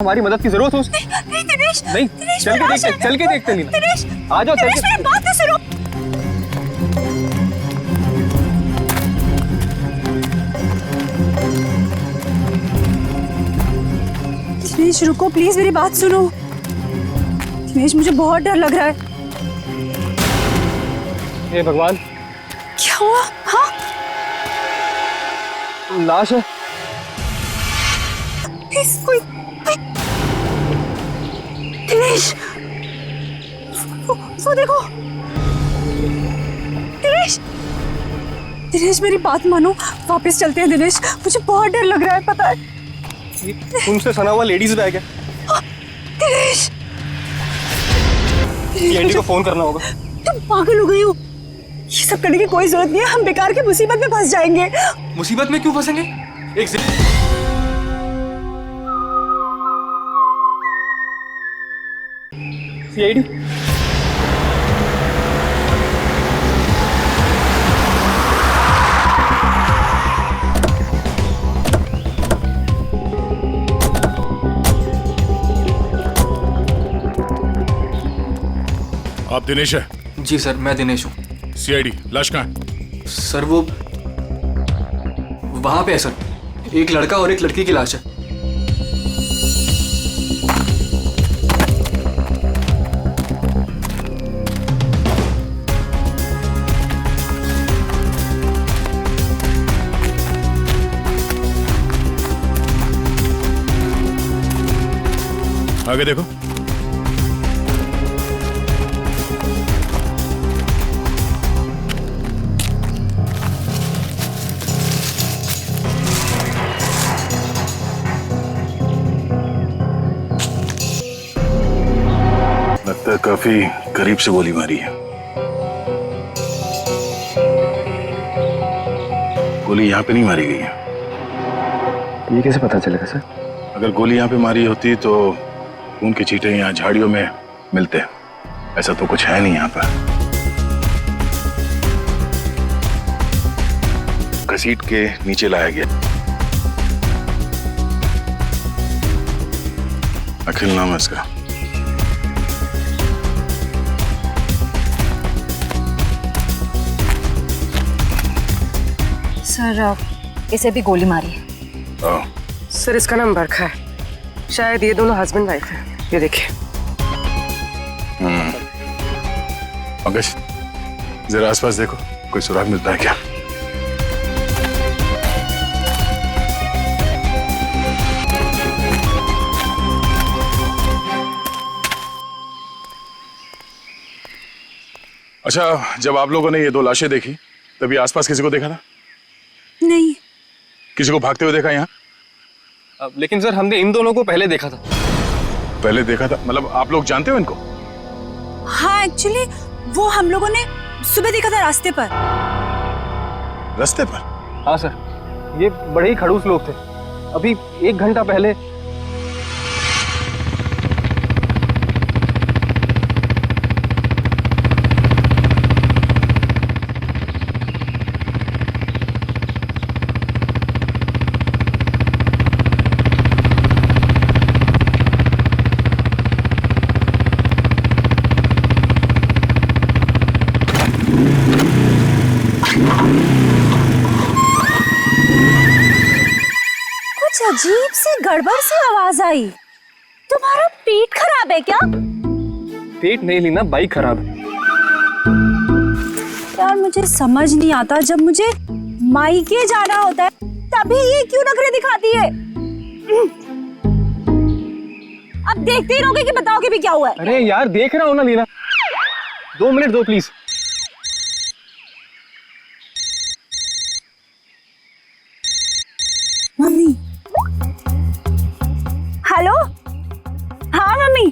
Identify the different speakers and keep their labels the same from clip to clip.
Speaker 1: हमारी मदद की जरूरत हो उसको।
Speaker 2: नहीं दिनेश,
Speaker 1: नहीं, चल के देखते नीना।
Speaker 2: दिनेश,
Speaker 1: आ जाओ,
Speaker 2: दिनेश मेरी बात तो सुनो। दिनेश रुको प्लीज, मेरी बात सुनो। दिनेश मुझे बहुत डर लग रहा है।
Speaker 1: हे भगवान,
Speaker 2: क्या हुआ? हाँ
Speaker 1: लाश है।
Speaker 2: प्लीज कोई दिनेश, वो देखो। दिनेश, दिनेश मेरी बात मानो, वापस चलते हैं दिनेश, मुझे बहुत डर लग रहा है पता है।
Speaker 1: ये उनसे सना हुआ लेडीज बैग है।
Speaker 2: दिनेश,
Speaker 1: एंडी को फोन करना होगा।
Speaker 2: तुम पागल हो गई हो? ये सब करने की कोई जरूरत नहीं है, हम बेकार की मुसीबत में फंस जाएंगे।
Speaker 1: मुसीबत में क्यों फंसेंगे? एक सीआईडी।
Speaker 3: आप दिनेश है?
Speaker 4: जी सर, मैं दिनेश हूँ।
Speaker 3: सीआईडी, लाश कहाँ है?
Speaker 4: सर वो वहां पे है सर, एक लड़का और एक लड़की की लाश है।
Speaker 3: आगे देखो।
Speaker 5: लगता है काफी करीब से गोली मारी है। गोली यहाँ पे नहीं मारी गई है।
Speaker 1: ये कैसे पता चलेगा सर?
Speaker 5: अगर गोली यहाँ पे मारी होती तो खून के छींटे यहाँ झाड़ियों में मिलते। ऐसा तो कुछ है नहीं यहाँ पर। घसीट के नीचे लाया गया। अखिल नाम है इसका।
Speaker 2: सर इसे भी गोली मारी है।
Speaker 6: सर इसका नाम बरखा है, शायद ये दोनों हस्बैंड वाइफ है। ये देखिए।
Speaker 5: पंकज जरा आसपास देखो, कोई सुराग मिलता है क्या? अच्छा, जब आप लोगों ने ये दो लाशें देखी तभी आसपास किसी को देखा था?
Speaker 2: नहीं।
Speaker 5: किसी को भागते हुए देखा यहाँ?
Speaker 1: लेकिन सर हमने इन दोनों को पहले देखा था।
Speaker 5: पहले देखा था मतलब आप लोग जानते हो इनको?
Speaker 2: हाँ एक्चुअली वो हम लोगों ने सुबह देखा था रास्ते पर।
Speaker 5: रास्ते पर?
Speaker 1: हाँ सर, ये बड़े ही खड़ूस लोग थे। अभी 1 घंटा पहले
Speaker 2: अजीब सी गड़बड़ सी आवाज आई। तुम्हारा पेट खराब है क्या?
Speaker 1: पेट नहीं लीना, बाइक खराब है।
Speaker 2: यार मुझे समझ नहीं आता, जब मुझे मायके जाना होता है तभी ये क्यों नखरे दिखाती है? अब देखते ही रहोगे कि बताओगे भी क्या हुआ है?
Speaker 1: अरे यार देख रहा हूँ ना लीना, 2 मिनट दो प्लीज।
Speaker 2: मम्मी। हेलो। हाँ मम्मी।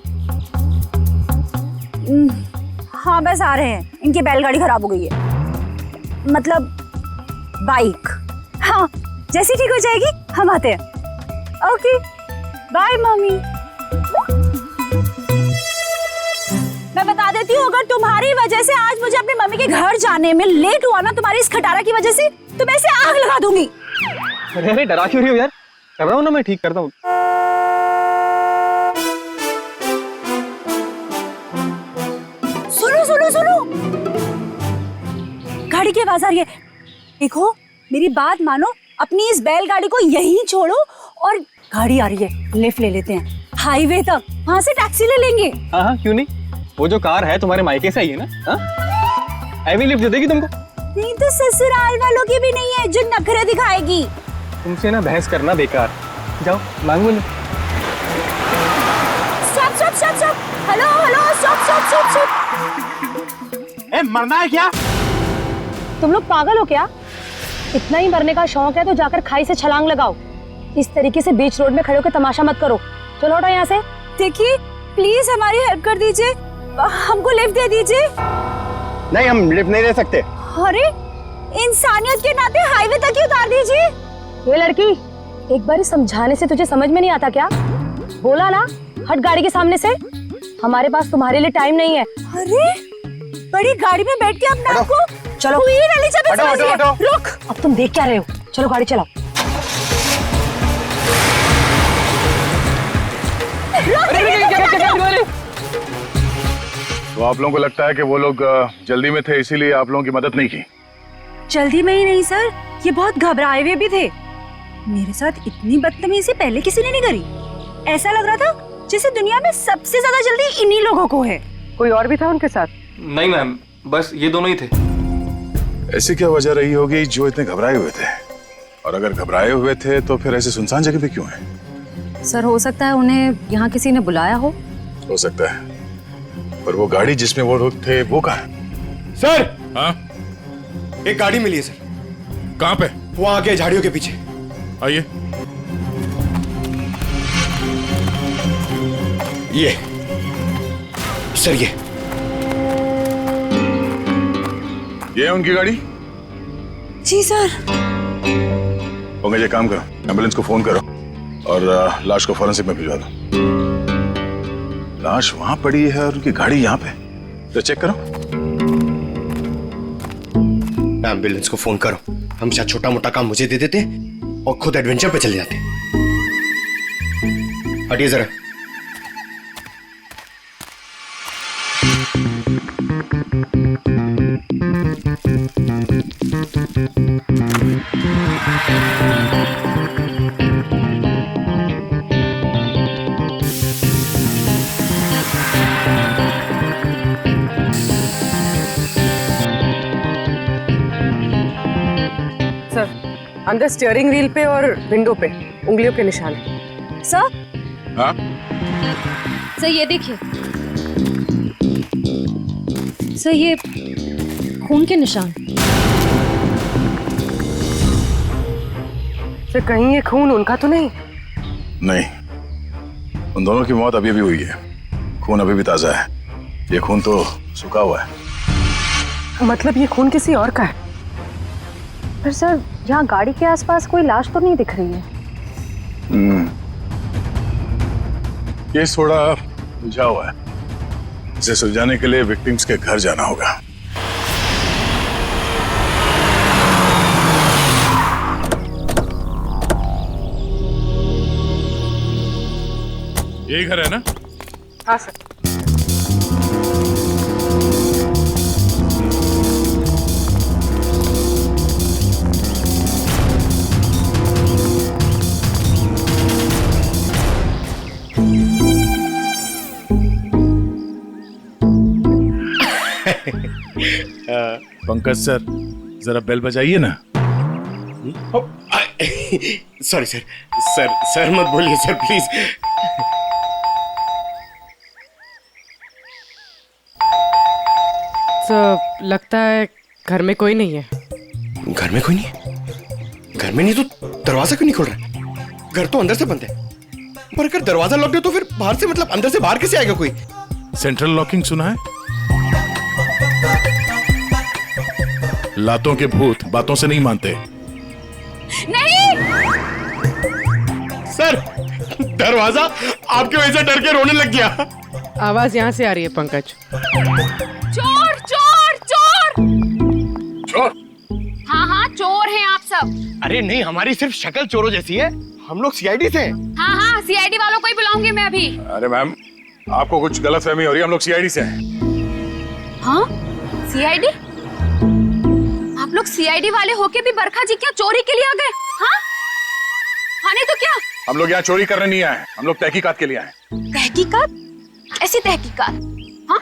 Speaker 2: हाँ बस आ रहे हैं, इनकी बैलगाड़ी खराब हो गई है, मतलब बाइक। हाँ जैसी ठीक हो जाएगी हम आते हैं। Okay bye mummy. मैं बता देती हूँ, अगर तुम्हारी वजह से आज मुझे अपनी मम्मी के घर जाने में लेट हुआ ना, तुम्हारी इस खटारा की वजह से, तो मैं इसे आग लगा दूंगी।
Speaker 1: अरे डरा क्यों रही हो यार? कर रहा हूँ ना, मैं ठीक करता हूँ।
Speaker 2: गाड़ी की आवाज आ रही है। देखो मेरी बात मानो, अपनी इस बैलगाड़ी को यहीं छोड़ो और गाड़ी आ रही है, लिफ्ट ले लेते हैं हाईवे तक, वहां से टैक्सी ले लेंगे।
Speaker 1: हाँ हाँ क्यों नहीं, वो जो कार है तुम्हारे मायके से आई है ना, हाँ हैवी लिफ्ट दे देगी तुमको।
Speaker 2: नहीं तो ससुराल वालों की भी नहीं है जो नखरे दिखाएगी।
Speaker 1: तुमसे ना बहस करना बेकार, जाओ मांगो ना।
Speaker 2: Stop stop stop stop, hello hello stop stop stop stop.
Speaker 7: ए, मरना है क्या?
Speaker 8: तुम लोग पागल हो क्या? इतना ही मरने का शौक है तो जाकर खाई से छलांग लगाओ। इस तरीके से बीच रोड में खड़े होकर तमाशा मत करो। चलो हटो यहाँ से।
Speaker 2: देखिए प्लीज हमारी हेल्प कर दीजिए, हमको लिफ्ट दे दीजिए।
Speaker 7: नहीं, हम लिफ्ट नहीं दे सकते।
Speaker 2: अरे इंसानियत के नाते हाईवे तक ही उतार दीजिए।
Speaker 8: ये लड़की, एक बार समझाने से तुझे समझ में नहीं आता क्या? बोला ना, हट गाड़ी के सामने से। हमारे पास तुम्हारे लिए टाइम नहीं है।
Speaker 2: अरे बड़ी गाड़ी में बैठ के अपने आप को
Speaker 8: चलो
Speaker 2: रुक।
Speaker 8: अब तुम देख क्या रहे हो? चलो गाड़ी चलाओ।
Speaker 5: तो आप लोगों को लगता है कि वो लोग जल्दी में थे इसीलिए आप लोगों की मदद नहीं की?
Speaker 2: जल्दी में ही नहीं सर, ये बहुत घबराए हुए भी थे। मेरे साथ इतनी बदतमीजी पहले किसी ने नहीं करी। ऐसा लग रहा था जैसे दुनिया में सबसे ज्यादा जल्दी इन्हीं लोगों को है।
Speaker 6: कोई और भी था उनके साथ?
Speaker 4: नहीं मैम, बस ये दोनों ही थे।
Speaker 5: ऐसी क्या वजह रही होगी जो इतने घबराए हुए थे? और अगर घबराए हुए थे तो फिर ऐसे सुनसान जगह पे क्यों है?
Speaker 2: सर हो सकता है उन्हें यहाँ किसी ने बुलाया हो
Speaker 5: सकता है, पर वो गाड़ी जिसमें वो लोग थे वो कहाँ है?
Speaker 7: सर,
Speaker 3: हाँ
Speaker 7: एक गाड़ी मिली है सर,
Speaker 3: कहाँ पे?
Speaker 7: वो आगे झाड़ियों के पीछे।
Speaker 3: आइए।
Speaker 7: ये सर, ये
Speaker 5: है उनकी गाड़ी?
Speaker 2: जी सर।
Speaker 5: पंकज एक काम करो, एम्बुलेंस को फोन करो और लाश को फॉरेंसिक में भिजवा दो। लाश वहां पड़ी है और उनकी गाड़ी यहाँ पे, तो चेक करो।
Speaker 7: एम्बुलेंस को फोन करो। हम शायद छोटा मोटा काम मुझे दे देते और खुद एडवेंचर पे चले जाते। हटिए जरा।
Speaker 6: सर, अंदर स्टीयरिंग व्हील पे और विंडो पे उंगलियों के निशान है।
Speaker 2: सर
Speaker 5: हाँ
Speaker 2: सर ये देखिए सर, ये खून के निशान।
Speaker 6: सर कहीं ये खून उनका तो नहीं?
Speaker 5: नहीं, उन दोनों की मौत अभी भी हुई है, खून अभी भी ताजा है। ये खून तो सूखा हुआ है।
Speaker 6: मतलब ये खून किसी और का है?
Speaker 8: पर सर यहाँ गाड़ी के आसपास कोई लाश तो नहीं दिख रही है।
Speaker 5: केस थोड़ा उलझा हुआ है, इसे सुलझाने के लिए विक्टिम्स के घर जाना होगा।
Speaker 3: यही घर है ना?
Speaker 6: हाँ सर।
Speaker 5: पंकज सर, जरा बेल बजाइए ना।
Speaker 7: सॉरी सर, सर मत बोलिए सर प्लीज।
Speaker 6: तो लगता है घर में कोई नहीं है।
Speaker 7: घर में कोई नहीं है? घर में नहीं तो दरवाजा क्यों नहीं खोल रहा? घर तो अंदर से बंद है, पर अगर दरवाजा लॉक है तो फिर बाहर से, मतलब अंदर से बाहर कैसे आएगा कोई?
Speaker 3: सेंट्रल लॉकिंग सुना है? लातों के भूत बातों से नहीं मानते।
Speaker 2: नहीं
Speaker 7: सर, दरवाजा आपकी वजह से डर के रोने लग गया।
Speaker 6: आवाज यहाँ से आ रही है पंकज।
Speaker 2: चोर चोर चोर।
Speaker 7: चोर?
Speaker 2: हाँ हाँ चोर हैं आप सब।
Speaker 7: अरे नहीं, हमारी सिर्फ शक्ल चोरों जैसी है, हम लोग सीआईडी से।
Speaker 2: हाँ हाँ सीआईडी वालों को ही बुलाऊंगी मैं अभी।
Speaker 5: अरे मैम, आपको कुछ गलतफहमी हो रही है, हम लोग सीआईडी से हैं।
Speaker 2: हाँ सीआईडी? लोग सीआईडी वाले होके भी बरखा जी क्या चोरी के लिए आ गए? हाँ हाँ, नहीं तो क्या?
Speaker 5: हम लोग यहाँ चोरी करने नहीं आए, हम लोग तहकीकात के लिए आए।
Speaker 2: तहकीकात? ऐसी तहकीकात? हाँ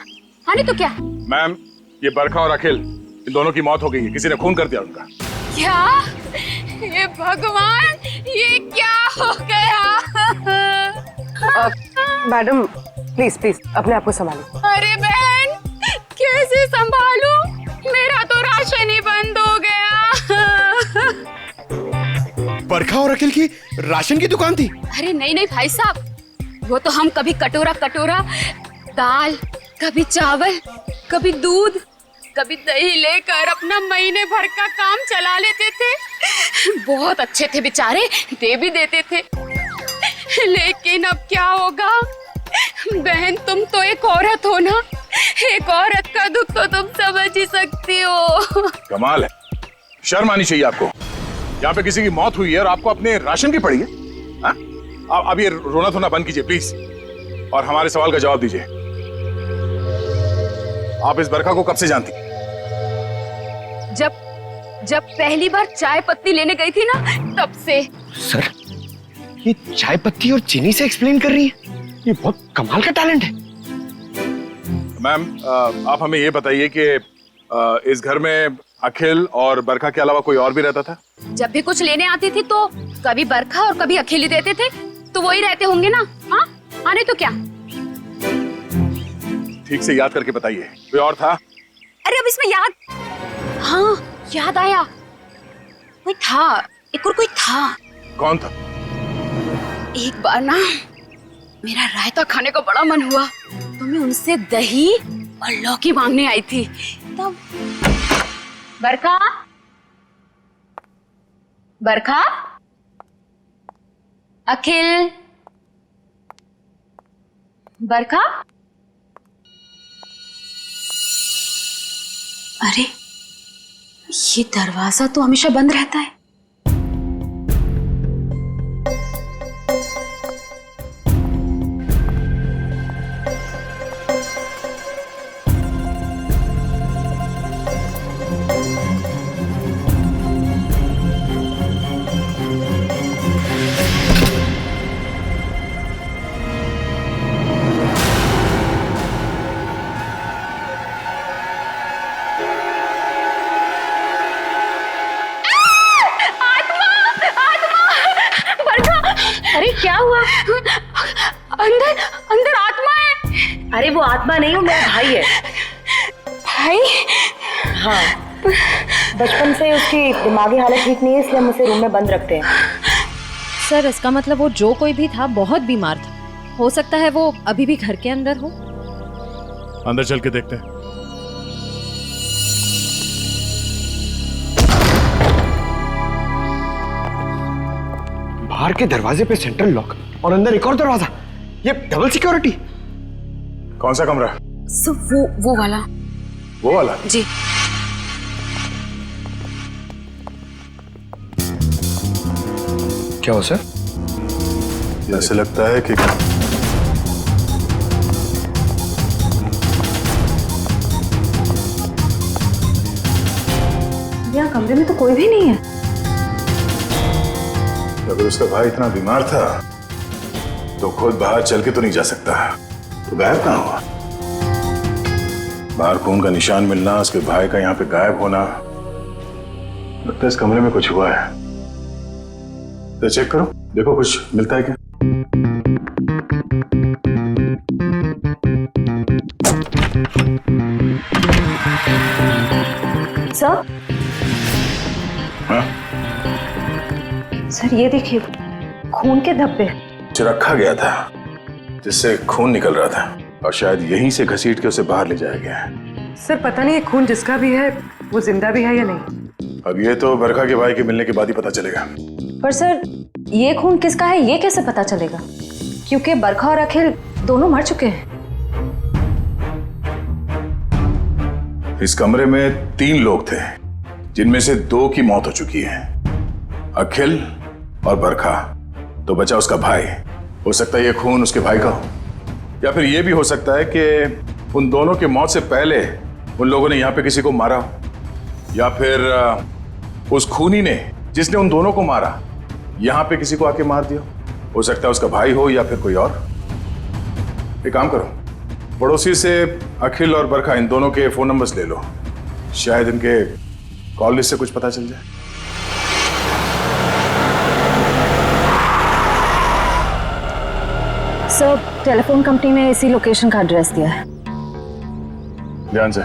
Speaker 2: हाँ, नहीं तो क्या?
Speaker 5: मैम, ये बरखा और अखिल, इन दोनों की मौत हो गई है, किसी ने खून कर दिया उनका।
Speaker 2: क्या? ये भगवान, ये क्या हो गया?
Speaker 6: मैडम प्लीज प्लीज अपने आप को संभालो।
Speaker 2: अरे बहन, कैसे संभालूं? मेरा तो राशन ही बंद हो गया।
Speaker 7: बरखा और अखिल की राशन की दुकान थी।
Speaker 2: अरे नहीं नहीं भाई साहब, वो तो हम कभी कटोरा कटोरा दाल, कभी चावल, कभी दूध, कभी दही लेकर अपना महीने भर का काम चला लेते थे। बहुत अच्छे थे बेचारे, दे भी देते थे। लेकिन अब क्या होगा? बहन, तुम तो एक औरत हो ना, एक औरत का दुख तो तुम समझ ही सकती हो।
Speaker 5: कमाल है, शर्म आनी चाहिए आपको। यहाँ पे किसी की मौत हुई है और आपको अपने राशन की पड़ी है। हाँ? अब ये रोना धोना बंद कीजिए प्लीज, और हमारे सवाल का जवाब दीजिए। आप इस बरखा को कब से जानती?
Speaker 2: जब पहली बार चाय पत्ती लेने गई थी ना, तब से।
Speaker 7: सर, ये चाय पत्ती और चीनी से एक्सप्लेन कर रही है? ये बहुत कमाल का टैलेंट है।
Speaker 5: मैम, आप हमें ये बताइए कि इस घर में अखिल और बरखा के अलावा कोई और भी रहता था?
Speaker 2: जब भी कुछ लेने आती थी तो कभी बरखा और कभी अखिल ही देते थे, तो वही रहते होंगे ना। हाँ हाँ, नहीं तो क्या?
Speaker 5: ठीक से याद करके बताइए, कोई और था?
Speaker 2: अरे अब इसमें याद, हाँ याद आया, कोई था, एक और कोई था।
Speaker 5: कौन था?
Speaker 2: एक बार ना मेरा रायता खाने का बड़ा मन हुआ, तो मैं उनसे दही और लौकी मांगने आई थी। तब बरखा, बरखा, अखिल, बरखा। अरे ये दरवाजा तो हमेशा बंद रहता है।
Speaker 8: अरे क्या हुआ?
Speaker 2: अंदर अंदर आत्मा है।
Speaker 8: अरे वो आत्मा नहीं, वो मेरा भाई है।
Speaker 2: भाई?
Speaker 8: हाँ, बचपन से उसकी दिमागी हालत ठीक नहीं है, इसलिए हम उसे रूम में बंद रखते हैं।
Speaker 9: सर, इसका मतलब वो जो कोई भी था बहुत बीमार था। हो सकता है वो अभी भी घर के अंदर हो।
Speaker 3: अंदर चल के देखते हैं।
Speaker 7: बाहर के दरवाजे पे सेंट्रल लॉक और अंदर एक और दरवाजा। ये डबल सिक्योरिटी।
Speaker 5: कौन सा कमरा?
Speaker 2: वो वाला।
Speaker 5: वो वाला?
Speaker 2: जी।
Speaker 7: क्या हो सर?
Speaker 5: ऐसे लगता है कि
Speaker 8: यहाँ कमरे में तो कोई भी नहीं है।
Speaker 5: अगर उसका भाई इतना बीमार था तो खुद बाहर चल के तो नहीं जा सकता, तो गायब कहाँ हुआ? बाहर खून का निशान मिलना, उसके भाई का यहाँ पे गायब होना, लगता है इस कमरे में कुछ हुआ है। तो चेक करो, देखो कुछ मिलता है क्या।
Speaker 8: सर?
Speaker 5: हाँ?
Speaker 8: सर ये देखिए, खून के धब्बे।
Speaker 5: जो रखा गया था जिससे खून निकल रहा था, और शायद यहीं से घसीट के उसे बाहर ले जाया गया है।
Speaker 6: सर पता नहीं ये खून जिसका भी है वो जिंदा भी है या नहीं।
Speaker 5: अब ये तो बरखा के भाई के मिलने के बाद ही पता चलेगा।
Speaker 8: पर सर ये खून किसका है ये कैसे पता चलेगा? क्योंकि बरखा और अखिल दोनों मर चुके हैं।
Speaker 5: इस कमरे में 3 लोग थे, जिनमें से 2 की मौत हो चुकी है, अखिल और बरखा। तो बचा उसका भाई। हो सकता है ये खून उसके भाई का हो, या फिर ये भी हो सकता है कि उन दोनों की मौत से पहले उन लोगों ने यहाँ पे किसी को मारा हो। या फिर उस खूनी ने जिसने उन दोनों को मारा यहां पे किसी को आके मार दिया? हो सकता है उसका भाई हो या फिर कोई और। एक काम करो, पड़ोसी से अखिल और बरखा इन दोनों के फोन नंबर्स ले लो, शायद इनके कॉल लिस्ट से कुछ पता चल जाए।
Speaker 2: सर, टेलीफोन कंपनी ने इसी लोकेशन का एड्रेस दिया है।
Speaker 5: ध्यान से,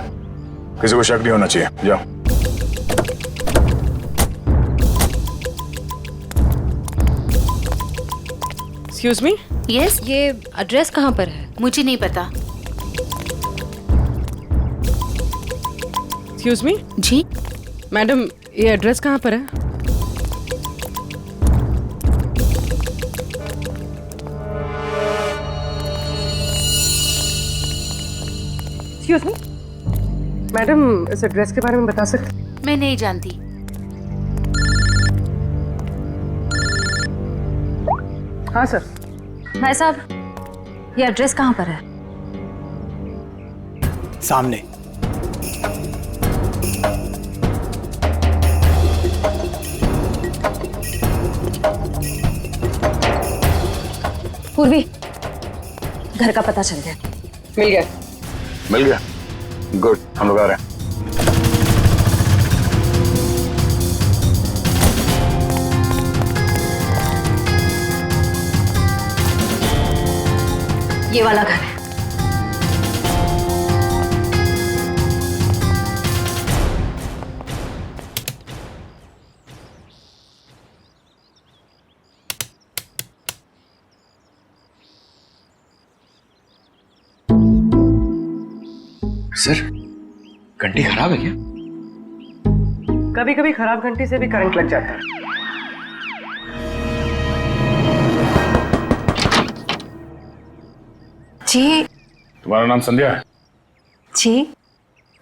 Speaker 5: किसी को शक नहीं होना चाहिए। जाओ।
Speaker 6: एक्सक्यूज मी,
Speaker 9: यस, ये एड्रेस कहाँ पर है?
Speaker 10: मुझे नहीं पता।
Speaker 6: एक्सक्यूज मी
Speaker 10: जी
Speaker 6: मैडम, ये एड्रेस कहाँ पर है? एक्सक्यूज मी मैडम, इस एड्रेस के बारे में बता सकते?
Speaker 10: मैं नहीं जानती।
Speaker 6: हाँ सर।
Speaker 2: भाई साहब, ये एड्रेस कहाँ पर है?
Speaker 7: सामने।
Speaker 2: पूर्वी, घर का पता चल गया।
Speaker 6: मिल गया।
Speaker 5: मिल गया? गुड, हम लोग आ रहे हैं।
Speaker 2: ये वाला घर है।
Speaker 7: सर, घंटी खराब है क्या?
Speaker 6: कभी कभी खराब घंटी से भी करंट लग जाता है।
Speaker 2: जी।
Speaker 5: तुम्हारा नाम संध्या है?
Speaker 2: जी,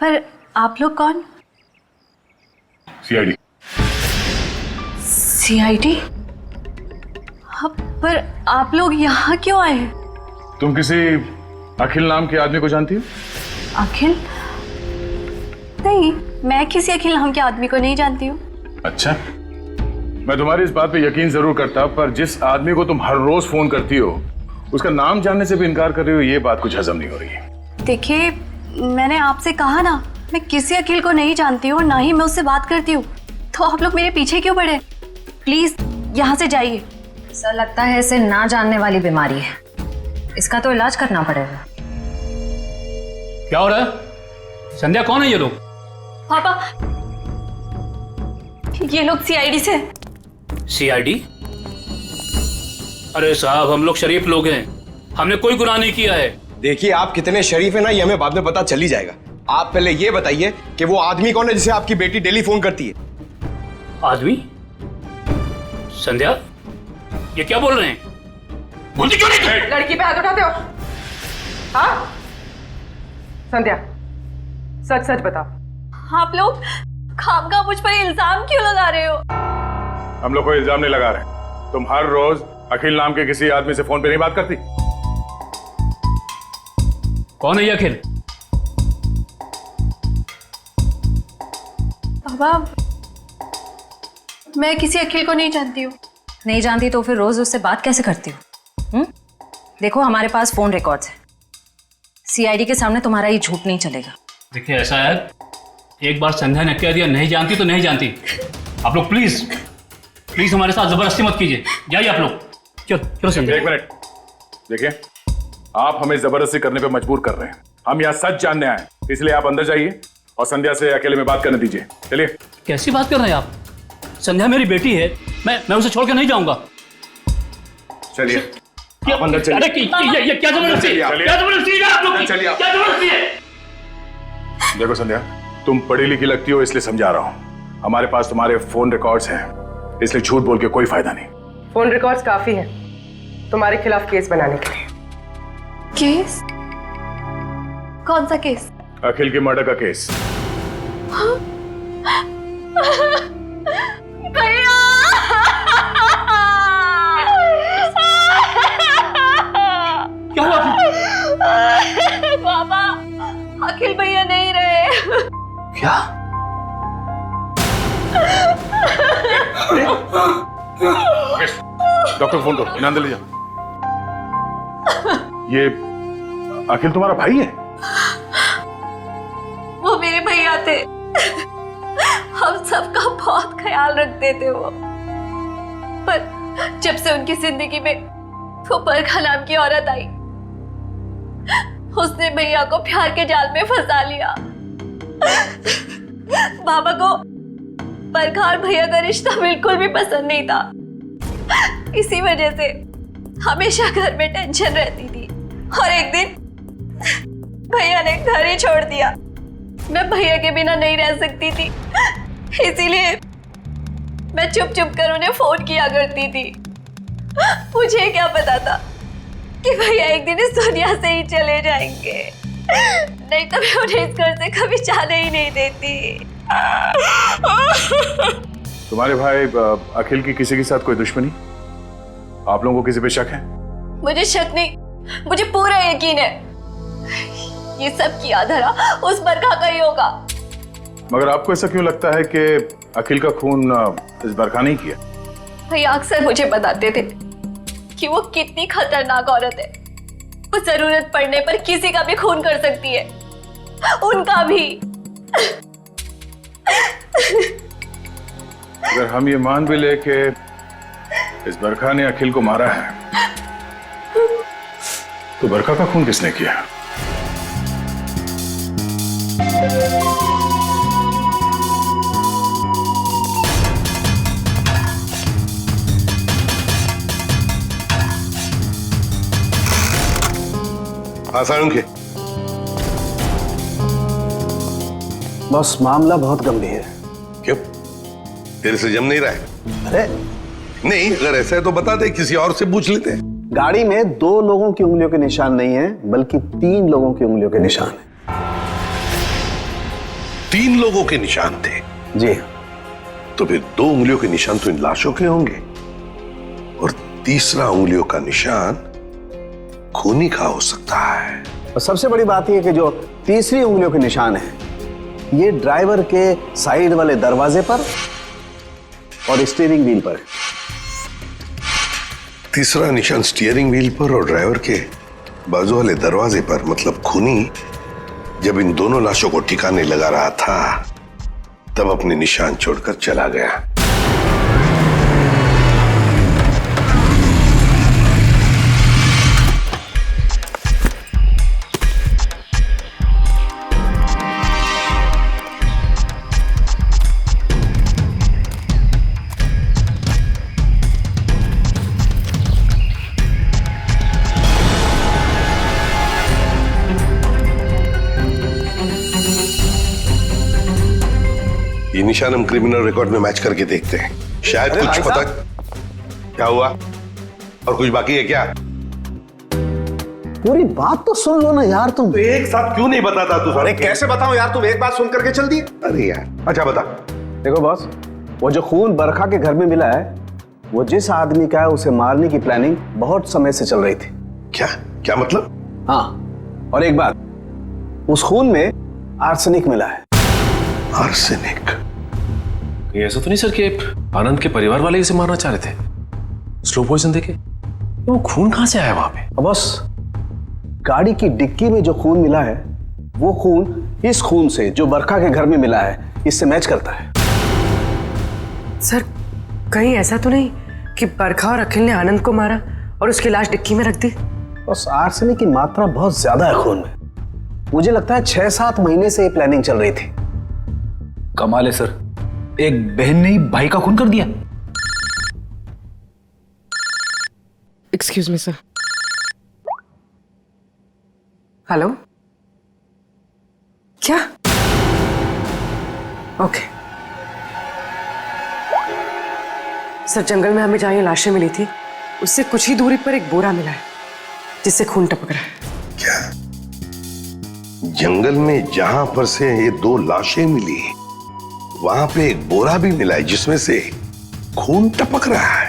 Speaker 2: पर आप लोग कौन?
Speaker 5: सीआईडी।
Speaker 2: सीआईडी? पर आप लोग यहाँ क्यों आए?
Speaker 5: तुम किसी अखिल नाम के आदमी को जानती हो?
Speaker 2: अखिल? नहीं, मैं किसी अखिल नाम के आदमी को नहीं जानती हूँ।
Speaker 5: अच्छा, मैं तुम्हारी इस बात पे यकीन जरूर करता, पर जिस आदमी को तुम हर रोज फोन करती हो उसका नाम जानने से भी इनकार कर रही हो, ये बात कुछ हजम नहीं हो रही है।
Speaker 2: देखिए, मैंने आपसे कहा ना, मैं किसी अखिल को नहीं जानती हूँ, ना ही मैं उससे बात करती हूँ, तो आप लोग मेरे पीछे क्यों पड़े? प्लीज यहाँ से जाइए।
Speaker 9: सर, लगता है इसे ना जानने वाली बीमारी है, इसका तो इलाज करना पड़ेगा।
Speaker 11: क्या हो रहा है? संध्या, कौन है ये लोग?
Speaker 2: पापा, ये लोग सीआईडी से।
Speaker 11: सीआईडी? अरे साहब, हम लोग शरीफ लोग हैं, हमने कोई गुनाह नहीं किया है।
Speaker 7: देखिए, आप कितने शरीफ हैं ना, ये हमें बाद में पता चल ही जाएगा। आप पहले ये बताइए कि वो आदमी कौन है जिसे आपकी बेटी डेली फोन करती है?
Speaker 11: आदमी? संध्या, ये क्या बोल रहे हैं? बोलती क्यों नहीं?
Speaker 6: लड़की पे हाथ उठाते हो? हाँ संध्या, सच सच बताओ।
Speaker 2: आप लोग खामखा मुझ पर इल्जाम क्यों लगा रहे हो?
Speaker 5: हम लोग कोई इल्जाम नहीं लगा रहे। तुम हर रोज अखिल नाम के किसी आदमी से फोन पे नहीं बात करती?
Speaker 11: कौन है ये अखिल?
Speaker 2: पापा, मैं किसी अखिल को नहीं जानती हूँ।
Speaker 9: नहीं जानती तो फिर रोज उससे बात कैसे करती हो? देखो, हमारे पास फोन रिकॉर्ड्स है, सीआईडी के सामने तुम्हारा ये झूठ नहीं चलेगा।
Speaker 11: देखिए, ऐसा है, एक बार संध्या ने कह दिया नहीं जानती तो नहीं जानती। आप लोग प्लीज प्लीज हमारे साथ जबरदस्ती मत कीजिए। जाइए आप लोग। चलो चलो संध्या।
Speaker 5: एक मिनट, देखिए, आप हमें जबरदस्ती करने पे मजबूर कर रहे हैं। हम यहाँ सच जानने आए, इसलिए आप अंदर जाइए और संध्या से अकेले में बात करने दीजिए। चलिए।
Speaker 11: कैसी बात कर रहे हैं आप? संध्या मेरी बेटी है, मैं उसे छोड़ के नहीं जाऊंगा।
Speaker 5: चलिए, आप अंदर चलिए।
Speaker 11: अरे ये क्या जबरदस्ती? क्या जबरदस्ती है आप लोग की?
Speaker 5: चलिए।
Speaker 11: क्या जबरदस्ती है?
Speaker 5: देखो संध्या, तुम पढ़ी लिखी लगती हो, इसलिए समझा रहा हूँ। हमारे पास तुम्हारे फोन रिकॉर्ड्स हैं, इसलिए झूठ बोल के कोई फायदा नहीं।
Speaker 6: फोन रिकॉर्ड्स काफी हैं तुम्हारे खिलाफ केस बनाने के लिए।
Speaker 2: केस? कौन सा केस?
Speaker 5: अखिल के मर्डर का केस।
Speaker 2: भैया!
Speaker 11: क्या हुआ?
Speaker 2: पापा, अखिल भैया नहीं रहे।
Speaker 7: क्या?
Speaker 5: डॉक्टर फोन करो, इन्हें अंदर ले जाओ। ये अखिल तुम्हारा भाई है?
Speaker 2: वो मेरे भैया थे। हम सबका बहुत ख्याल रखते थे वो। पर जब से उनकी जिंदगी में वो बरखा नाम की औरत आई, उसने भैया को प्यार के जाल में फंसा लिया। बाबा को बरखा और भैया का रिश्ता बिल्कुल भी पसंद नहीं था। इसी वजह से हमेशा घर में टेंशन रहती थी। और एक दिन भैया ने घर ही छोड़ दिया। मैं भैया के बिना नहीं रह सकती थी, इसीलिए मैं चुप चुप कर उन्हें फोन किया करती थी। मुझे क्या पता था कि भैया एक दिन इस दुनिया से ही चले जाएंगे, नहीं तो मैं उन्हें इस घर से कभी जाने ही नहीं देती।
Speaker 5: तुम्हारे भाई अखिल की किसी के साथ कोई दुश्मनी? आप लोगों को किसी पे शक है?
Speaker 2: मुझे शक नहीं, मुझे पूरा यकीन है ये सब किया धरा उस बरखा का ही होगा।
Speaker 5: मगर आपको ऐसा क्यों लगता है कि अखिल का खून इस बरखा ने किया?
Speaker 2: भैया अक्सर मुझे बताते थे कि वो कितनी खतरनाक औरत है। वो जरूरत पड़ने पर किसी का भी खून कर सकती है, उनका भी।
Speaker 5: अगर हम ये मान भी ले कि इस बरखा ने अखिल को मारा है, तो बरखा का खून किसने किया?
Speaker 10: आसान के
Speaker 12: बस मामला बहुत गंभीर है।
Speaker 10: क्यों? तेरे से जम नहीं रहा है?
Speaker 12: अरे
Speaker 10: नहीं, अगर ऐसा है तो बता दे, किसी और से पूछ लेते हैं।
Speaker 12: गाड़ी में 2 लोगों की उंगलियों के निशान नहीं है, बल्कि 3 लोगों की उंगलियों के निशान है।
Speaker 10: 3 लोगों के निशान थे?
Speaker 12: जी।
Speaker 10: तो फिर 2 उंगलियों के निशान तो इन लाशों के होंगे, और तीसरा उंगलियों का निशान खूनी का हो सकता है।
Speaker 12: और सबसे बड़ी बात यह कि जो तीसरी उंगलियों के निशान है, ये ड्राइवर के साइड वाले दरवाजे पर और स्टीयरिंग व्हील पर है।
Speaker 10: तीसरा निशान स्टीयरिंग व्हील पर और ड्राइवर के बाजू वाले दरवाजे पर, मतलब खूनी जब इन दोनों लाशों को ठिकाने लगा रहा था, तब अपने निशान छोड़कर चला गया। ये निशान हम क्रिमिनल रिकॉर्ड में मैच करके देखते हैं, शायद कुछ पता। क्या हुआ? और कुछ बाकी है क्या?
Speaker 12: पूरी बात तो सुन लो ना यार तुम।
Speaker 10: तो एक साथ क्यों नहीं बताता तू?
Speaker 7: अरे कैसे बताऊं यार, तुम एक बात सुन करके चल दिए।
Speaker 10: अरे यार, अच्छा बता।
Speaker 12: देखो बॉस, वो जो खून बरखा के घर में मिला है, वो जिस आदमी का है उसे मारने की प्लानिंग बहुत समय से चल रही थी।
Speaker 10: क्या क्या मतलब?
Speaker 12: हाँ, और एक बात, उस खून में आर्सेनिक मिला है।
Speaker 10: आर्सेनिक?
Speaker 13: ये ऐसा तो नहीं सर कि आनंद के परिवार वाले इसे मारना चाह रहे थे? स्लो पॉइजन देके वो खून कहां से आया वहां पे?
Speaker 12: बस गाड़ी की डिक्की में जो खून मिला है, वो खून इस खून से जो बरखा के घर में मिला है, इससे मैच करता है।
Speaker 6: सर, कहीं ऐसा तो नहीं कि बरखा और अखिल ने आनंद को मारा और उसकी लाश डिक्की में रख दी?
Speaker 12: बस आर्सेनिक की मात्रा बहुत ज्यादा है खून में। मुझे लगता है 6-7 महीने से ये प्लानिंग चल रही थी।
Speaker 1: कमाल है सर, एक बहन ने ही भाई का खून कर दिया।
Speaker 6: Excuse me sir. हेलो, क्या? ओके सर, जंगल में हमें जहां ये लाशें मिली थी, उससे कुछ ही दूरी पर एक बोरा मिला है जिससे खून टपक रहा है।
Speaker 10: क्या? जंगल में जहां पर से ये 2 लाशें मिली, वहां पे एक बोरा भी मिला है जिसमें से खून टपक रहा है।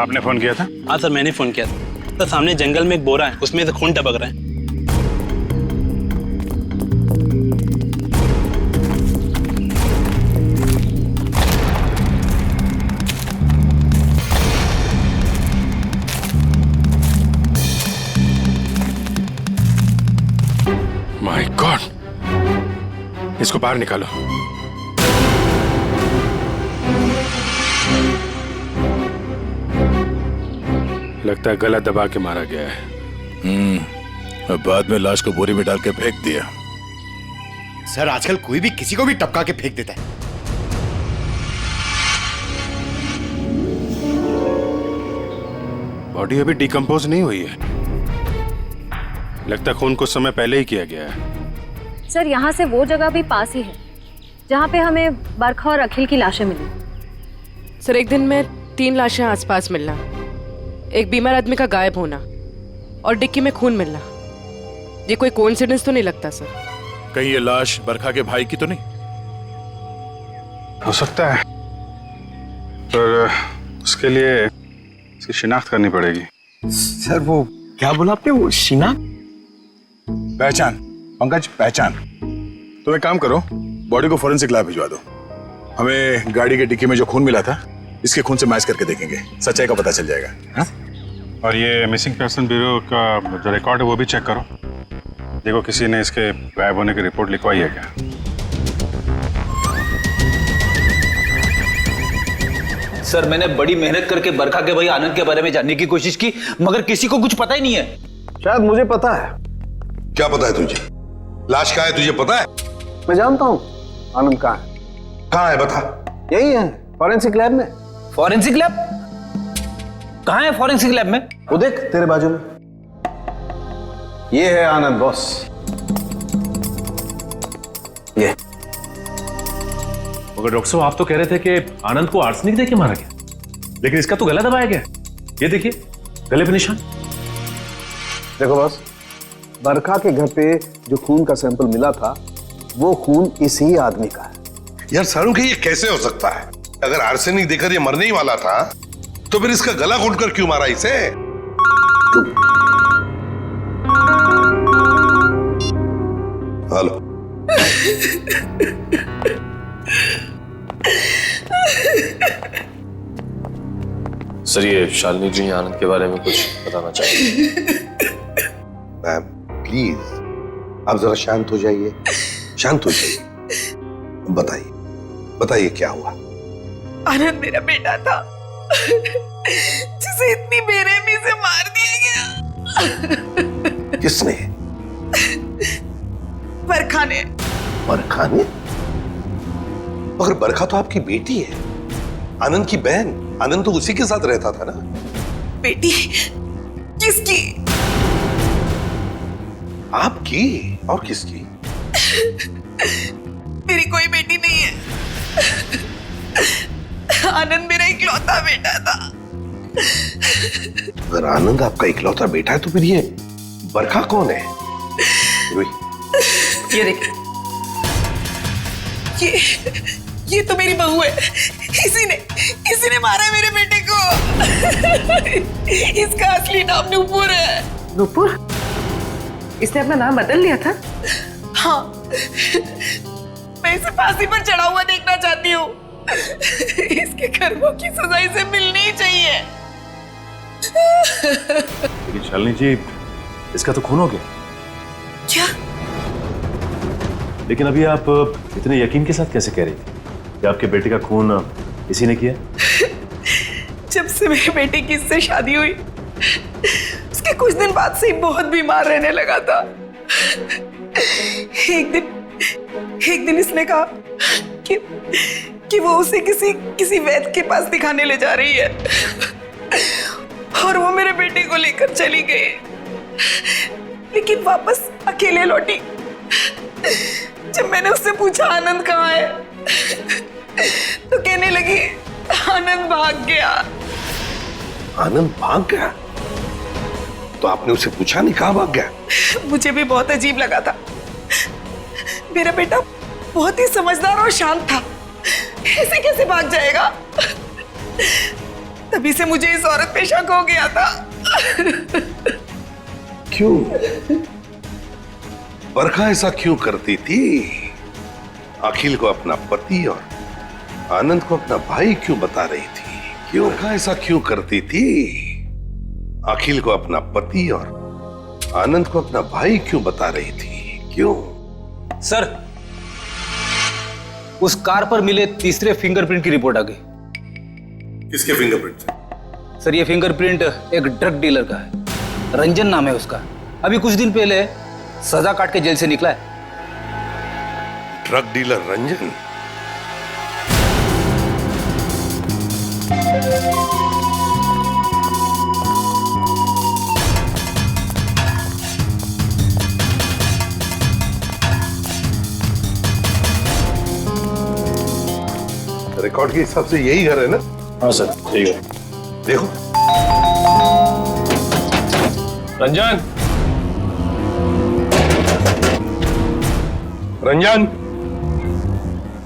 Speaker 5: आपने फोन किया था?
Speaker 11: हाँ सर, मैंने फोन किया था।
Speaker 14: तो सामने जंगल में एक बोरा है, उसमें से खून टपक रहा है।
Speaker 3: माय गॉड, इसको बाहर निकालो। लगता है गला दबा के मारा गया है।
Speaker 5: और बाद में लाश को बोरी में डाल के फेंक दिया।
Speaker 7: सर आजकल कोई भी किसी को भी टपका के फेंक देता है।
Speaker 3: बॉडी अभी डिकम्पोज नहीं हुई है। लगता है खून कुछ समय पहले ही किया गया है।
Speaker 9: सर यहाँ से वो जगह भी पास ही है जहाँ पे हमें बरखा और अखिल की लाशें मिली।
Speaker 6: सर एक दिन में 3 लाशें आसपास मिलना, एक बीमार आदमी का गायब होना और डिक्की में खून मिलना, ये कोई कोइंसिडेंस तो नहीं लगता सर?
Speaker 3: कहीं ये लाश बरखा के भाई की तो नहीं?
Speaker 5: हो सकता है, पर उसके लिए इसकी शिनाख्त करनी पड़ेगी।
Speaker 7: सर वो क्या बोला आपने, वो शिनाख्त?
Speaker 5: पहचान पंकज, पहचान। तुम एक काम करो, बॉडी को फोरेंसिक लैब भिजवा दो। हमें गाड़ी के डिक्की में जो खून मिला था इसके खून से मैच करके देखेंगे, सच्चाई का पता चल जाएगा। हा? और ये मिसिंग पर्सन ब्यूरो का जो रिकॉर्ड है वो भी चेक करो, देखो किसी ने इसके गायब होने की रिपोर्ट लिखवाई है क्या।
Speaker 15: सर मैंने बड़ी मेहनत करके बरखा के भाई आनंद के बारे में जानने की कोशिश की, मगर किसी को कुछ पता ही नहीं है।
Speaker 12: शायद मुझे पता है।
Speaker 10: क्या पता है तुझे? लाश कहाँ है तुझे पता है?
Speaker 12: मैं जानता हूँ आनंद कहाँ है।
Speaker 10: कहाँ है बता?
Speaker 12: यही है, फॉरेंसिक लैब में।
Speaker 15: Forensic lab? कहाँ है फॉरेंसिक लैब में?
Speaker 12: वो देख तेरे बाजू में, ये है आनंद बॉस। ये
Speaker 13: मगर डॉक्टर साहब आप तो कह रहे थे कि आनंद को आर्सेनिक देके मारा गया, लेकिन इसका तो गला दबाया गया। ये देखिए गले पे निशान।
Speaker 12: देखो बॉस, बरखा के घर पे जो खून का सैंपल मिला था वो खून इसी आदमी का है।
Speaker 10: यार सारुण ये कैसे हो सकता है? अगर आर्सेनिक देकर ये मरने ही वाला था तो फिर इसका गला घोंटकर क्यों मारा इसे? हेलो
Speaker 13: सर ये शालिनी जी आनंद के बारे में कुछ बताना चाहिए।
Speaker 10: मैम प्लीज आप जरा शांत हो जाइए, शांत हो जाइए। बताइए बताइए क्या हुआ?
Speaker 16: आनंद मेरा बेटा था जिसे इतनी बेरहमी से मार दिया गया।
Speaker 10: किसने?
Speaker 16: बरखा ने।
Speaker 10: बरखा ने? मगर बरखा तो आपकी बेटी है, आनंद की बहन। आनंद तो उसी के साथ रहता था ना।
Speaker 16: बेटी? किसकी?
Speaker 10: आपकी और किसकी?
Speaker 16: मेरी कोई बेटी नहीं है। आनंद मेरा इकलौता बेटा था।
Speaker 10: अगर आनंद आपका इकलौता बेटा है तो फिर ये बरखा कौन है?
Speaker 16: ये देख, ये तो मेरी बहू है। इसी ने मारा मेरे बेटे को। इसका असली नाम नूपुर है।
Speaker 6: नूपुर? इसने अपना नाम बदल लिया था?
Speaker 16: हाँ, मैं इसे फांसी पर चढ़ा हुआ देखना चाहती हूँ। इसके कर्मों की सजा इसे मिलनी ही चाहिए।
Speaker 13: लेकिन शालिनी जी इसका तो खून हो गया।
Speaker 16: क्या?
Speaker 13: लेकिन अभी आप इतने यकीन के साथ कैसे कह रही थी कि आपके बेटे का खून इसी ने किया?
Speaker 16: जब से मेरे बेटे की इससे शादी हुई उसके कुछ दिन बाद से ही बहुत बीमार रहने लगा था। एक दिन इसने कहा कि वो उसे किसी वैद्य के पास दिखाने ले जा रही है और वो मेरे बेटे को लेकर चली गई, लेकिन वापस अकेले लौटी। जब मैंने उससे पूछा आनंद कहाँ है तो कहने लगी आनंद भाग गया।
Speaker 10: आनंद भाग गया? तो आपने उसे पूछा नहीं कहाँ भाग गया?
Speaker 16: मुझे भी बहुत अजीब लगा था। मेरा बेटा बहुत ही समझदार और शांत था, ऐसे कैसे भाग जाएगा? तभी से मुझे इस औरत पे शक हो गया था।
Speaker 10: क्यों? बरखा ऐसा क्यों करती थी? अखिल को अपना पति और आनंद को अपना भाई क्यों बता रही थी? क्यों? बरखा ऐसा क्यों करती थी? अखिल को अपना पति और आनंद को अपना भाई क्यों बता रही थी? क्यों?
Speaker 15: सर, उस कार पर मिले तीसरे फिंगरप्रिंट की रिपोर्ट आ गई।
Speaker 10: किसके फिंगरप्रिंट?
Speaker 15: सर, ये फिंगरप्रिंट एक ड्रग डीलर का है। रंजन नाम है उसका। अभी कुछ दिन पहले सजा काट के जेल से निकला है।
Speaker 10: Drug dealer Ranjan? रिकॉर्ड के हिसाब से यही घर है ना?
Speaker 13: हाँ सर, ठीक है।
Speaker 10: देखो
Speaker 13: रंजन,
Speaker 10: रंजन,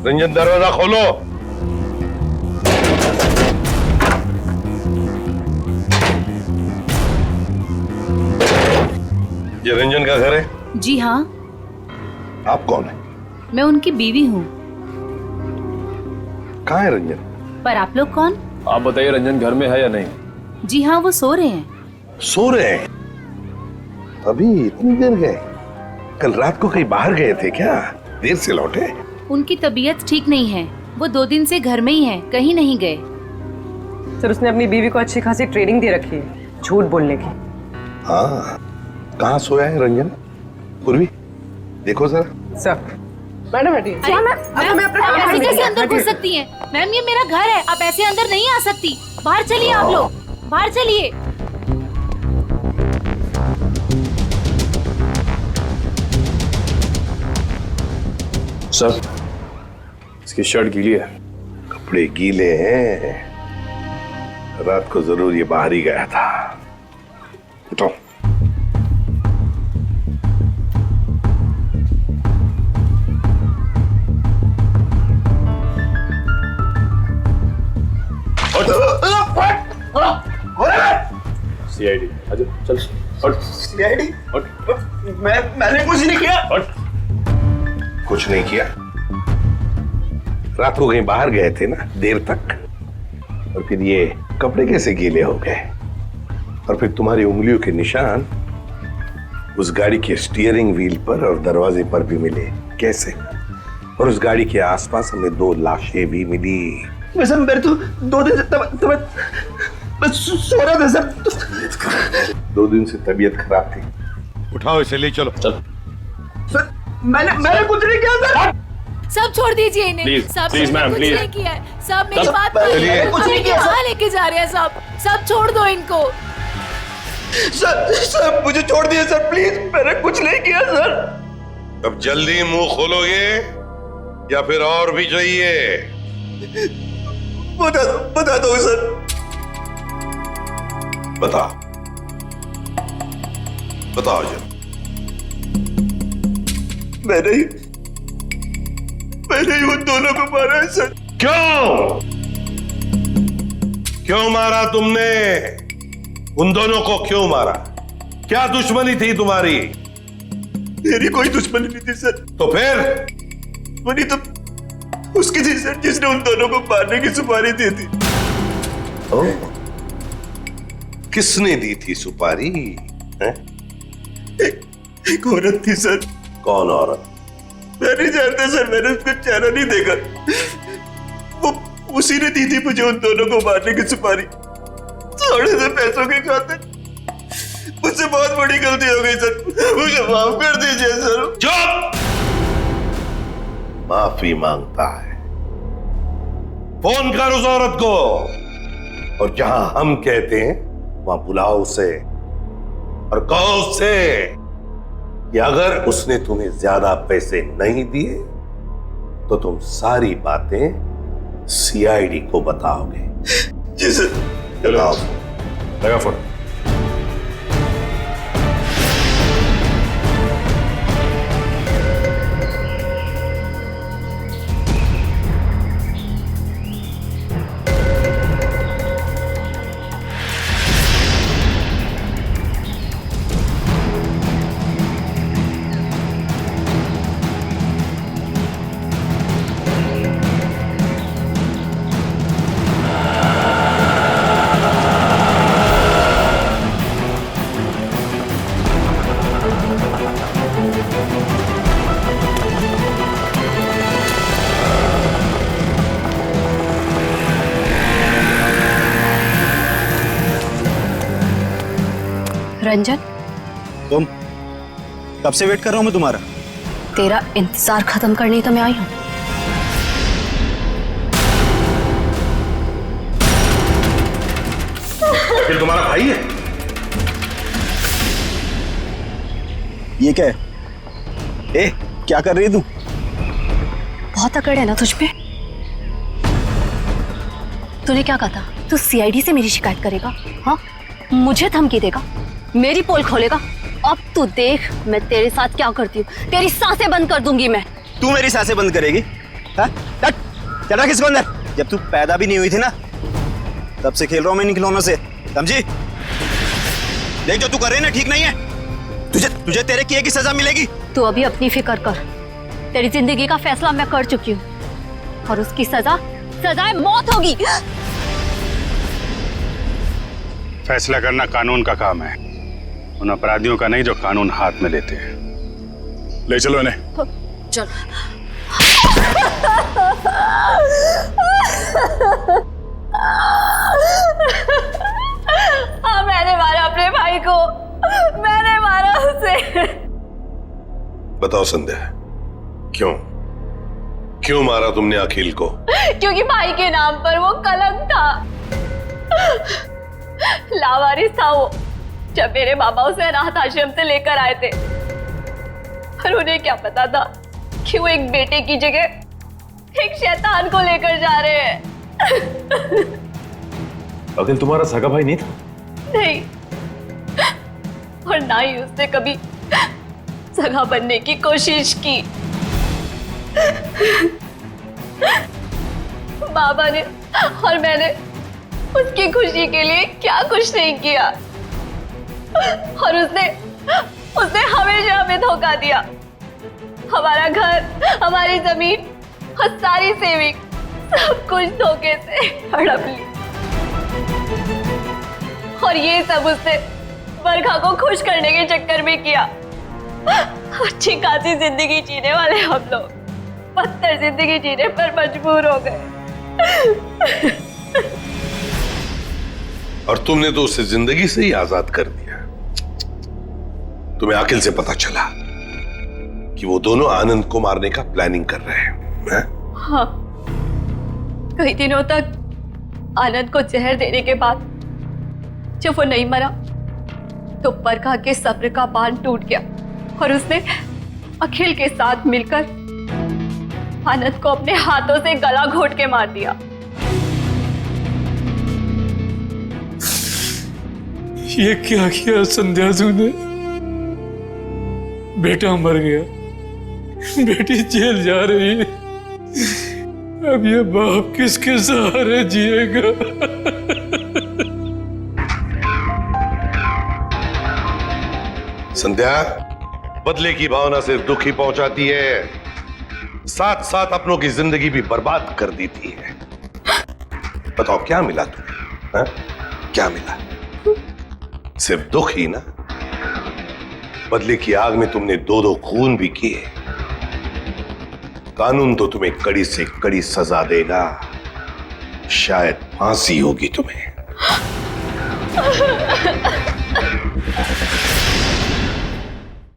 Speaker 10: रंजन दरवाजा खोलो। ये रंजन का घर है?
Speaker 9: जी हाँ।
Speaker 10: आप कौन है?
Speaker 9: मैं उनकी बीवी हूँ।
Speaker 10: कहाँ है रंजन?
Speaker 9: पर आप लोग कौन?
Speaker 13: आप बताइए रंजन घर में है या नहीं?
Speaker 9: जी हाँ, वो सो रहे हैं।
Speaker 10: सो रहे हैं? अभी इतनी देर गए? कल रात को कहीं बाहर गए थे क्या? देर से लौटे?
Speaker 9: उनकी तबीयत ठीक नहीं है, वो 2 दिन से घर में ही है, कहीं नहीं गए।
Speaker 6: सर, उसने अपनी बीवी को अच्छी खासी ट्रेनिंग दे रखी है झूठ बोलने की।
Speaker 10: हाँ, कहाँ सोया है रंजन? पूर्वी, देखो जरा।
Speaker 6: सर, मैडम हटिए।
Speaker 9: आप ऐसे कैसे अंदर घुस सकती हैं? मैम, ये मेरा घर है, आप ऐसे अंदर नहीं आ सकती। बाहर चलिए आप लोग, बाहर चलिए।
Speaker 13: सर, इसकी शर्ट गीली है।
Speaker 10: कपड़े गीले हैं? रात को जरूर ये बाहर ही गया था। उठो।
Speaker 13: सीआईडी, आजा, चल।
Speaker 12: सीआईडी? मैंने कुछ नहीं किया।
Speaker 10: कुछ नहीं किया? रात को कहीं बाहर गए थे ना देर तक, और फिर ये कपड़े कैसे गीले हो गए? और फिर तुम्हारी उंगलियों के निशान उस गाड़ी के स्टीयरिंग व्हील पर और दरवाजे पर भी मिले, कैसे? और उस गाड़ी के आसपास हमें 2 लाशें भी मिली।
Speaker 12: वैसे मेरे तो 2 दिन से बस सो रहा था सर।
Speaker 10: 2 दिन से तबीयत खराब थी। उठाओ इसे, ले चलो।
Speaker 13: चल।
Speaker 12: सर, मैंने कुछ नहीं किया सर।
Speaker 9: सब छोड़ दीजिए इन्हें।
Speaker 13: Please ma'am, please.
Speaker 9: नहीं किया है। सब मेरी बात
Speaker 12: कुछ नहीं किया।
Speaker 9: कहाँ लेके जा रहे हैं? सब छोड़ दो इनको।
Speaker 12: सर मुझे छोड़ दिए सर, प्लीज। मैंने कुछ नहीं किया सर।
Speaker 10: अब जल्दी मुंह खोलोगे या फिर और भी चाहिए?
Speaker 12: बता दो सर।
Speaker 10: बताओ जरा।
Speaker 12: मैंने ही उन दोनों को मारा है सर।
Speaker 10: क्यों मारा तुमने? उन दोनों को क्यों मारा? क्या दुश्मनी थी तुम्हारी?
Speaker 12: मेरी कोई दुश्मनी नहीं थी सर।
Speaker 10: तो फिर?
Speaker 12: दुश्मनी तो उसकी थी सर, जिसने उन दोनों को मारने की सुपारी दी थी।
Speaker 10: किसने दी थी सुपारी?
Speaker 12: एक औरत थी सर।
Speaker 10: कौन औरत?
Speaker 12: मैं नहीं जानता सर, मैंने उसका चेहरा नहीं देखा। वो उसी ने दी थी मुझे उन दोनों को मारने की सुपारी, थोड़े से पैसों के खातिर। मुझसे बहुत बड़ी गलती हो गई सर, मुझे माफ कर दीजिए सर।
Speaker 10: चुप! माफी मांगता है? फोन कर उस औरत को, और जहां हम कहते हैं वहां बुलाओ उसे, और कहो उससे कि अगर उसने तुम्हें ज्यादा पैसे नहीं दिए तो तुम सारी बातें सीआईडी को बताओगे।
Speaker 12: जी सर।
Speaker 10: चलो,
Speaker 13: लगा फोन।
Speaker 9: रंजन,
Speaker 15: तुम कब से वेट कर रहा हूं मैं तुम्हारा।
Speaker 9: तेरा इंतजार खत्म करने ही तो मैं आई हूँ।
Speaker 10: फिर तुम्हारा भाई है?
Speaker 15: ये क्या है? ए, क्या कर रही है तू?
Speaker 9: बहुत अकड़ है ना तुझ पे। तूने क्या कहा था? तू सीआईडी से मेरी शिकायत करेगा? हाँ, मुझे धमकी देगा, मेरी पोल खोलेगा। अब तू देख मैं तेरे साथ क्या करती हूँ। तेरी सांसें बंद कर दूंगी मैं।
Speaker 15: तू मेरी सांसें बंद करेगी? हाँ? चल किसको अंदर। जब तू पैदा भी नहीं हुई थी ना, तब से खेल रहा हूं मैं इन खिलौनों से, समझी? देख जो तू कर रही है ना ठीक नहीं है। तुझे तेरे किए की सजा मिलेगी।
Speaker 9: तू अभी अपनी फिक्र कर। तेरी जिंदगी का फैसला मैं कर चुकी हूँ और उसकी सजाए मौत होगी।
Speaker 3: फैसला करना कानून का काम है, उन अपराधियों का नहीं जो कानून हाथ में लेते हैं।
Speaker 5: ले चलो इन्हें।
Speaker 9: चल।
Speaker 2: हाँ, मैंने मारा अपने भाई को, मैंने मारा उसे।
Speaker 10: बताओ संध्या, क्यों मारा तुमने अखिल को?
Speaker 2: क्योंकि भाई के नाम पर वो कलंक था, लावारिस था वो। जब मेरे बाबा उसे अनाथ आश्रम से लेकर आए थे, पर उन्हें क्या पता था कि वो एक बेटे की जगह एक शैतान को लेकर जा रहे हैं।
Speaker 13: अखिल तुम्हारा सगा भाई नहीं था?
Speaker 2: नहीं, और ना ही उसने कभी सगा बनने की कोशिश की। बाबा ने और मैंने उसकी खुशी के लिए क्या कुछ नहीं किया, और उसने हमेशा हमें धोखा दिया। हमारा घर, हमारी जमीन और सारी सेविंग, सब कुछ धोखे से हड़प ली। और ये सब उसने बरखा को खुश करने के चक्कर में किया। अच्छी खासी जिंदगी जीने वाले हम लोग बदतर जिंदगी जीने पर मजबूर हो गए।
Speaker 10: और तुमने तो उसे जिंदगी से ही आजाद कर दिया। तुम्हें अखिल से पता चला कि वो दोनों आनंद को मारने का प्लानिंग कर रहे हैं।
Speaker 2: हाँ, कई दिनों तक आनंद को जहर देने के बाद जब वो नहीं मरा, तो बरखा के सब्र का बांध टूट गया और उसने अखिल के साथ मिलकर आनंद को अपने हाथों से गला घोट के मार दिया।
Speaker 17: ये क्या किया संध्या तूने? बेटा मर गया, बेटी जेल जा रही है, अब ये बाप किसके सहारे जिएगा?
Speaker 10: संध्या, बदले की भावना से दुख ही पहुंचाती है, साथ साथ अपनों की जिंदगी भी बर्बाद कर देती है। बताओ क्या मिला तुम्हें? हा? क्या मिला? सिर्फ दुख ही ना। बदले की आग में तुमने दो खून भी किए। कानून तो तुम्हें कड़ी से कड़ी सजा देगा, शायद फांसी होगी तुम्हें।